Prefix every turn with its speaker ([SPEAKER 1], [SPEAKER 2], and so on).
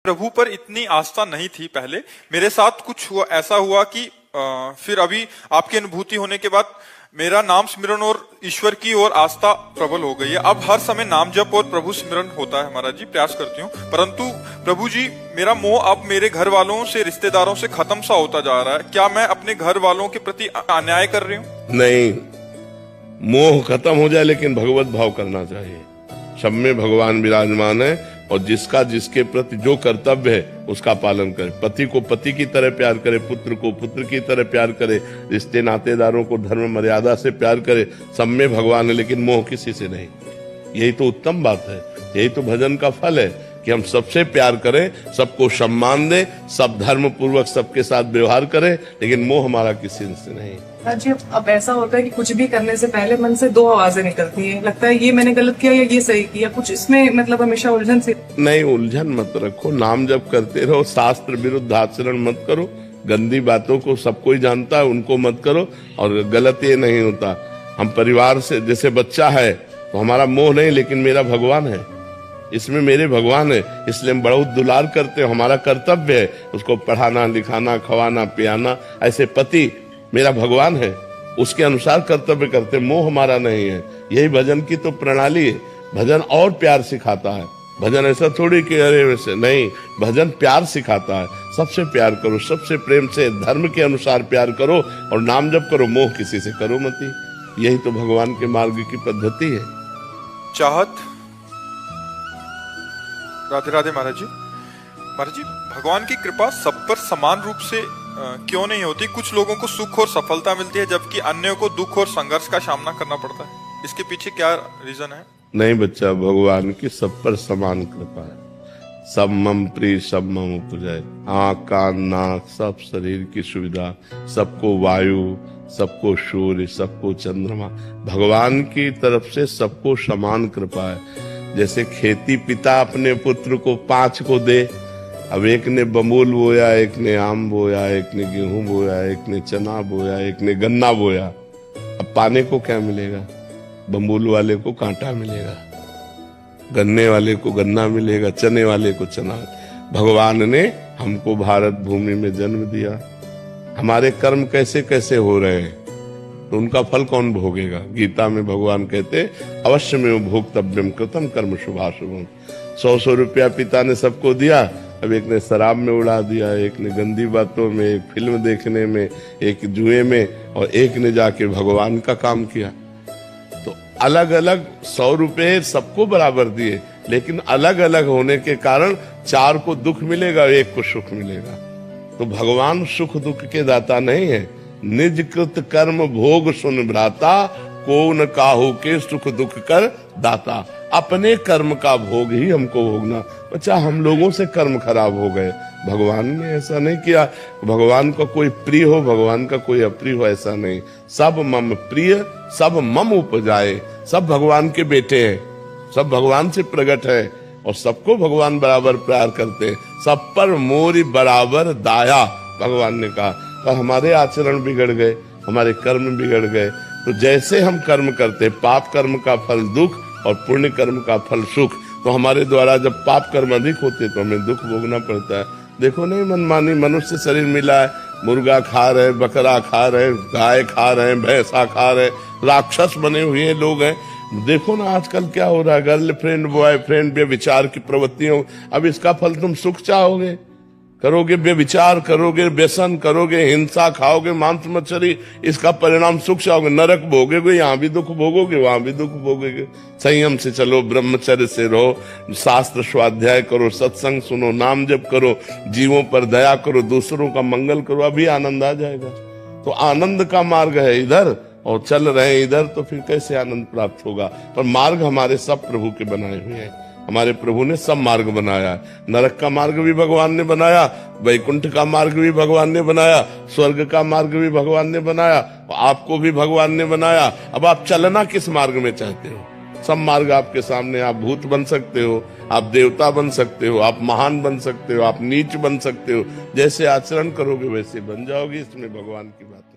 [SPEAKER 1] प्रभु पर इतनी आस्था नहीं थी पहले। मेरे साथ कुछ हुआ, ऐसा हुआ कि फिर अभी आपकी अनुभूति होने के बाद मेरा नाम स्मरण और ईश्वर की ओर आस्था प्रबल हो गई है। अब हर समय नाम जप और प्रभु स्मरण होता है हमारा जी, प्रयास करती हूँ। परंतु प्रभु जी, मेरा मोह अब मेरे घर वालों से, रिश्तेदारों से खत्म सा होता जा रहा है। क्या मैं अपने घर वालों के प्रति अन्याय कर रही हूँ?
[SPEAKER 2] नहीं, मोह खत्म हो जाए लेकिन भगवत भाव करना चाहिए। सब में भगवान विराजमान है और जिसका जिसके प्रति जो कर्तव्य है उसका पालन करे। पति को पति की तरह प्यार करे, पुत्र को पुत्र की तरह प्यार करे, रिश्ते नातेदारों को धर्म मर्यादा से प्यार करे। सब में भगवान है लेकिन मोह किसी से नहीं। यही तो उत्तम बात है, यही तो भजन का फल है कि हम सबसे प्यार करें, सबको सम्मान दें, सब धर्म पूर्वक सबके साथ व्यवहार करें, लेकिन मोह हमारा किसी से नहीं।
[SPEAKER 3] जी, अब ऐसा होता है कि कुछ भी करने से पहले मन से दो आवाजें निकलती हैं, लगता है ये मैंने गलत किया या ये सही किया, कुछ इसमें मतलब हमेशा उलझन सी। नहीं,
[SPEAKER 2] उलझन मत रखो, नाम जप करते रहो, शास्त्र विरुद्ध आचरण मत करो, गंदी बातों को सब कोई जानता है उनको मत करो। और गलत ये नहीं होता, हम परिवार से, जैसे बच्चा है तो हमारा मोह नहीं लेकिन मेरा भगवान है, इसमें मेरे भगवान है, इसलिए हम बड़ा दुलार करते हैं। हमारा कर्तव्य है उसको पढ़ाना लिखाना खवाना पियाना। ऐसे पति मेरा भगवान है, उसके अनुसार कर्तव्य करते, मोह हमारा नहीं है। यही भजन की तो प्रणाली है। भजन और प्यार सिखाता है। भजन ऐसा थोड़ी कि अरे वैसे नहीं, भजन प्यार सिखाता है। सबसे प्यार करो, सबसे प्रेम से धर्म के अनुसार प्यार करो और नाम जप करो, मोह किसी से करो मती। यही तो भगवान के मार्ग की पद्धति है।
[SPEAKER 1] चाहत। राधे राधे महाराज जी। महाराज जी, भगवान की कृपा सब पर समान रूप से क्यों नहीं होती? कुछ लोगों को सुख और सफलता मिलती है जबकि अन्यों को दुख और संघर्ष का सामना करना पड़ता है। इसके पीछे क्या रीजन है?
[SPEAKER 2] नहीं बच्चा, भगवान की सब पर समान कृपा है। सब मम प्रिय सब मम उपजय, आँख कान नाक सब शरीर की सुविधा, सबको वायु, सबको सूर्य, सबको चंद्रमा। भगवान की तरफ से सबको समान कृपा है। जैसे खेती पिता अपने पुत्र को 5 को दे, अब एक ने बमूल बोया, एक ने आम बोया, एक ने गेहूं बोया, एक ने चना बोया, एक ने गन्ना बोया। अब पाने को क्या मिलेगा? बमूल वाले को कांटा मिलेगा, गन्ने वाले को गन्ना मिलेगा, चने वाले को चना। भगवान ने हमको भारत भूमि में जन्म दिया। हमारे कर्म कैसे कैसे हो रहे हैं तो उनका फल कौन भोगेगा? गीता में भगवान कहते अवश्य में भोक्तव्यम कृतम कर्म शुभाशुभम। 100 रुपया पिता ने सबको दिया, अब एक ने शराब में उड़ा दिया, एक ने गंदी बातों में, एक फिल्म देखने में, एक जुए में, और एक ने जाके भगवान का काम किया। तो अलग अलग 100 रुपये सबको बराबर दिए, लेकिन अलग अलग होने के कारण 4 को दुख मिलेगा, 1 को सुख मिलेगा। तो भगवान सुख दुख के दाता नहीं है। निज कृत कर्म भोग सुन भ्राता, को न काहू के सुख दुख कर दाता। अपने कर्म का भोग ही हमको भोगना। बच्चा, हम लोगों से कर्म खराब हो गए, भगवान ने ऐसा नहीं किया। भगवान का कोई प्रिय हो, भगवान का कोई अप्रिय हो, ऐसा नहीं। सब मम प्रिय सब मम उपजाए। सब भगवान के बेटे हैं, सब भगवान से प्रकट है और सबको भगवान बराबर प्यार करते हैं। सब पर मोरी बराबर दाया, भगवान ने कहा। पर हमारे आचरण बिगड़ गए, हमारे कर्म बिगड़ गए। तो जैसे हम कर्म करते, पाप कर्म का फल दुख और पुण्य कर्म का फल सुख। तो हमारे द्वारा जब पाप कर्म अधिक होते तो हमें दुख भोगना पड़ता है। देखो नहीं, मनमानी मनुष्य शरीर मिला है, मुर्गा खा रहे, बकरा खा रहे, गाय खा रहे, भैंसा खा रहे, राक्षस बने हुए लोग हैं। देखो ना आजकल क्या हो रहा है, गर्लफ्रेंड बॉयफ्रेंड व्यभिचार की प्रवृत्तियों। अब इसका फल तुम सुख चाहोगे? करोगे व्यभिचार, करोगे व्यसन, करोगे हिंसा, खाओगे मांस मछली, इसका परिणाम सुख चाहोगे? नरक भोगोगे, यहाँ भी दुख भोगोगे, वहां भी दुख भोगोगे। संयम से चलो, ब्रह्मचर्य से रहो, शास्त्र स्वाध्याय करो, सत्संग सुनो, नाम जप करो, जीवों पर दया करो, दूसरों का मंगल करो, अभी आनंद आ जाएगा। तो आनंद का मार्ग है इधर और चल रहे इधर, तो फिर कैसे आनंद प्राप्त होगा? पर मार्ग हमारे सब प्रभु के बनाए हुए हैं। हमारे प्रभु ने सब मार्ग बनाया। नरक का मार्ग भी भगवान ने बनाया, वैकुंठ का मार्ग भी भगवान ने बनाया, स्वर्ग का मार्ग भी भगवान ने बनाया, आपको भी भगवान ने बनाया। अब आप चलना किस मार्ग में चाहते हो? सब मार्ग आपके सामने। आप भूत बन सकते हो, आप देवता बन सकते हो, आप महान बन सकते हो, आप नीच बन सकते हो। जैसे आचरण करोगे वैसे बन जाओगे। इसमें भगवान की बात।